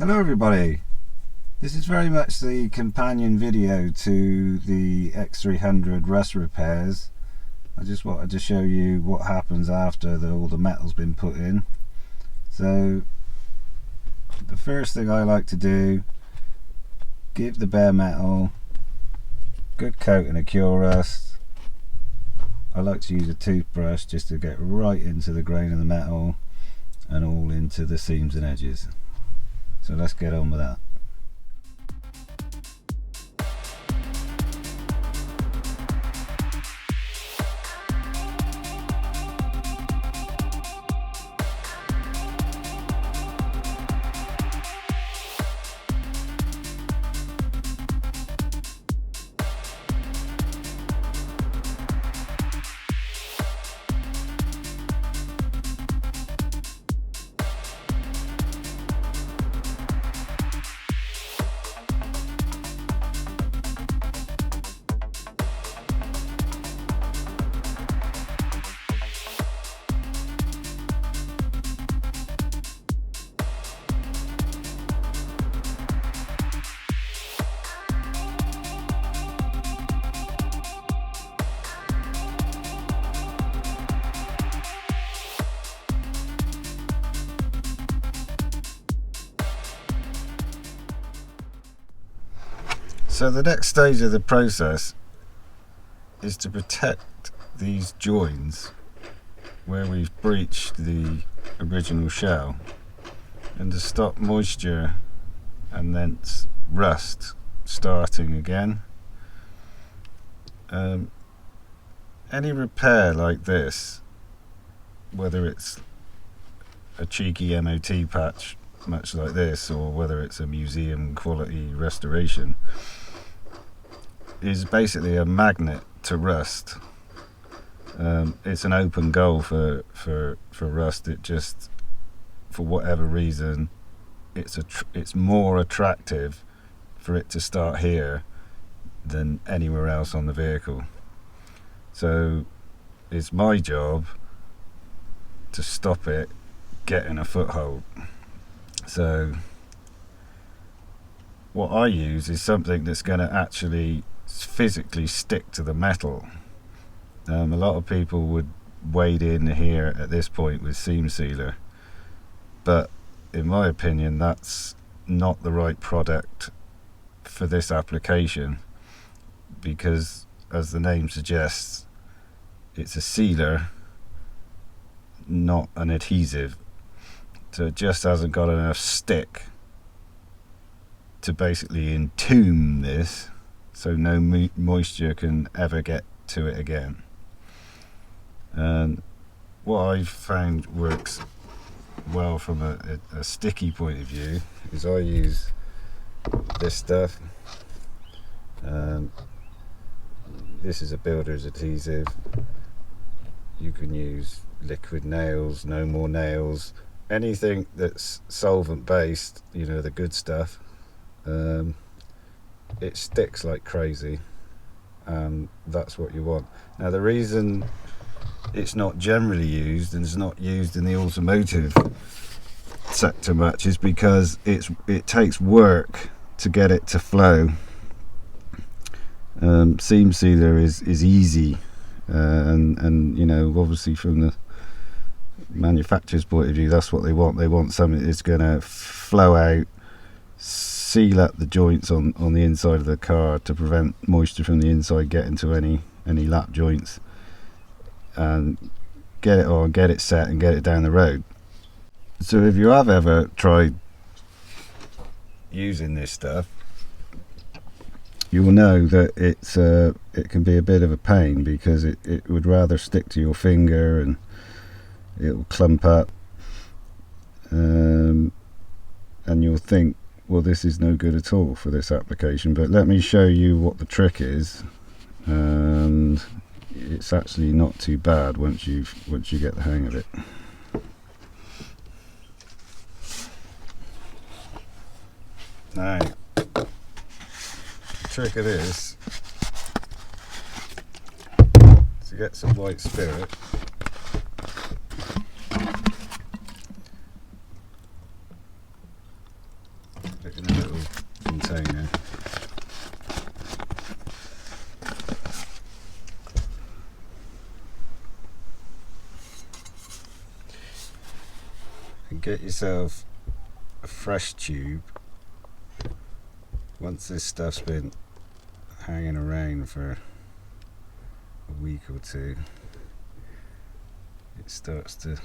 Hello everybody, this is very much the companion video to the X300 rust repairs. I just wanted to show you what happens after all the metal's been put in. So the first thing I like to do, give the bare metal good coating of Cure Rust. I like to use a toothbrush just to get right into the grain of the metal and all into the seams and edges. So let's get on with that. So the next stage of the process is to protect these joins where we've breached the original shell, and to stop moisture and thence rust starting again. Any repair like this, whether it's a cheeky MOT patch much like this or whether it's a museum quality restoration, is basically a magnet to rust. It's an open goal for rust. It just, for whatever reason, it's more attractive for it to start here than anywhere else on the vehicle. So it's my job to stop it getting a foothold. So what I use is something that's going to actually physically stick to the metal. A lot of people would wade in here at this point with seam sealer, but in my opinion that's not the right product for this application, because as the name suggests, it's a sealer, not an adhesive. So it just hasn't got enough stick to basically entomb this, so no moisture can ever get to it again. And what I've found works well from a sticky point of view is I use this stuff. This is a builder's adhesive. You can use liquid nails, no more nails, anything that's solvent based, you know, the good stuff. It sticks like crazy, and that's what you want. Now the reason it's not generally used, and it's not used in the automotive sector much, is because it takes work to get it to flow. Seam sealer is easy, and you know, obviously from the manufacturer's point of view, that's what they want. They want something that's going to flow out, seal up the joints on the inside of the car to prevent moisture from the inside getting to any lap joints, and get it on, get it set, and get it down the road. So if you have ever tried using this stuff, you will know that it can be a bit of a pain, because it would rather stick to your finger and it will clump up, and you'll think, well, this is no good at all for this application. But let me show you what the trick is, and it's actually not too bad once you get the hang of it. Now, the trick of this is to get some white spirit. Put it in a little container. And get yourself a fresh tube. Once this stuff's been hanging around for a week or two, it starts to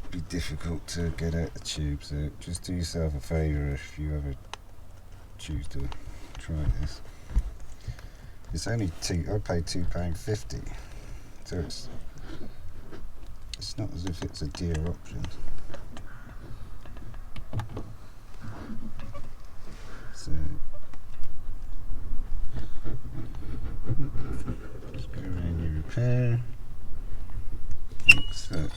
be difficult to get out the tube, so just do yourself a favour if you ever choose to try this. It's only I paid £2.50, so it's not as if it's a dear option. So just go around your repair like so.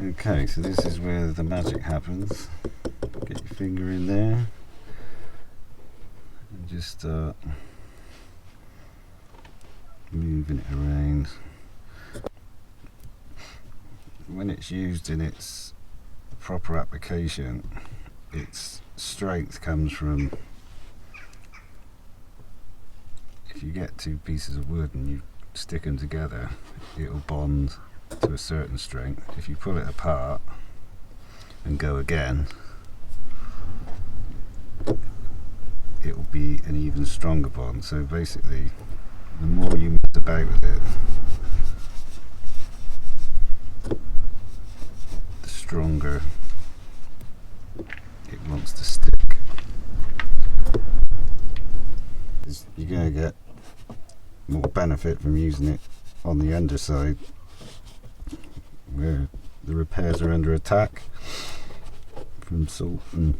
Okay, so this is where the magic happens. Get your finger in there and just start moving it around. When it's used in its proper application, its strength comes from, if you get two pieces of wood and you stick them together, it'll bond to a certain strength. If you pull it apart and go again, it will be an even stronger bond. So basically, the more you mess about with it, the stronger it wants to stick. You're going to get more benefit from using it on the underside, where the repairs are under attack from salt and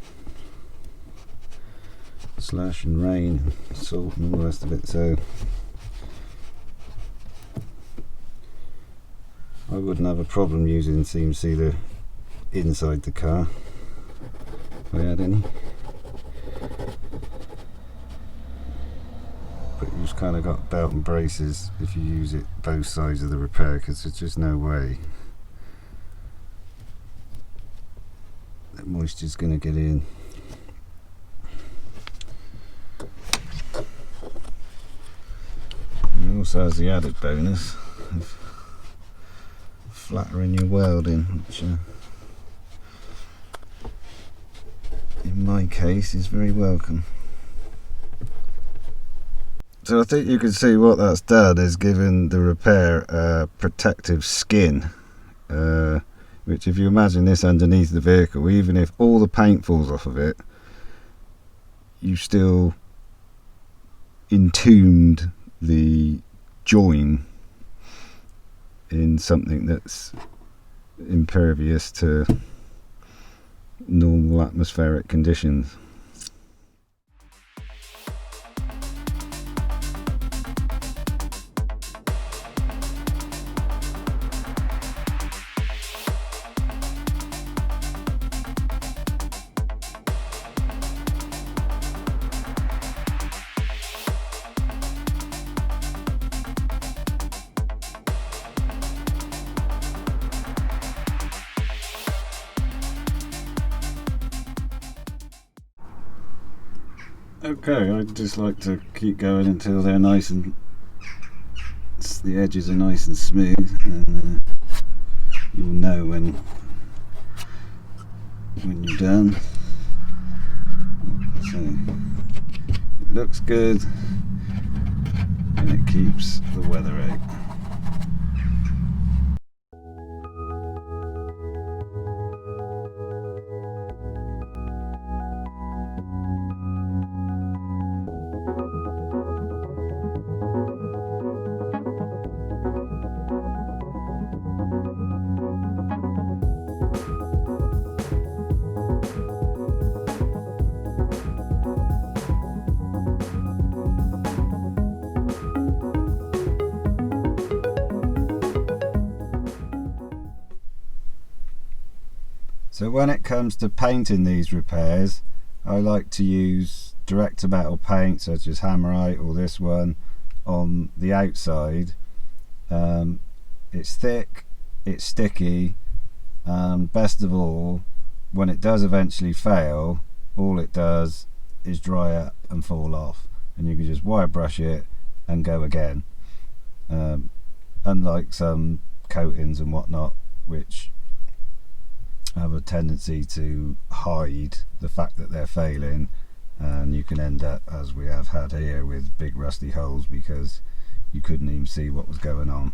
slush and rain and salt and all the rest of it. So I wouldn't have a problem using seam sealer inside the car if I had any, but you've kind of got belt and braces if you use it both sides of the repair, because there's just no way that moisture's going to get in. And it also has the added bonus of flattering your welding, which in my case is very welcome. So I think you can see what that's done is given the repair a protective skin, which if you imagine this underneath the vehicle, even if all the paint falls off of it, you still entombed the join in something that's impervious to normal atmospheric conditions. Okay, I'd just like to keep going until they're nice and the edges are nice and smooth, and you'll know when you're done. So it looks good and it keeps the weather out. So when it comes to painting these repairs, I like to use direct to metal paint such as Hammerite or this one on the outside. It's thick, it's sticky, and best of all, when it does eventually fail, all it does is dry up and fall off, and you can just wire brush it and go again. Unlike some coatings and whatnot, which have a tendency to hide the fact that they're failing, and you can end up, as we have had here, with big rusty holes because you couldn't even see what was going on.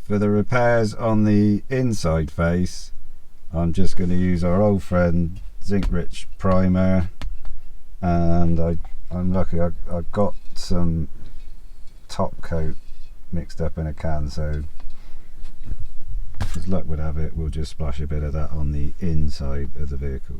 For the repairs on the inside face, I'm just going to use our old friend Zinc Rich primer, and I'm lucky I got some top coat mixed up in a can, so as luck would have it, we'll just splash a bit of that on the inside of the vehicle.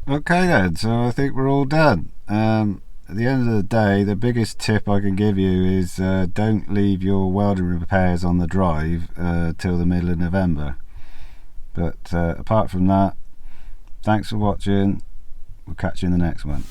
Okay then, so I think we're all done. At the end of the day, the biggest tip I can give you is don't leave your welding repairs on the drive till the middle of November. But apart from that, thanks for watching. We'll catch you in the next one.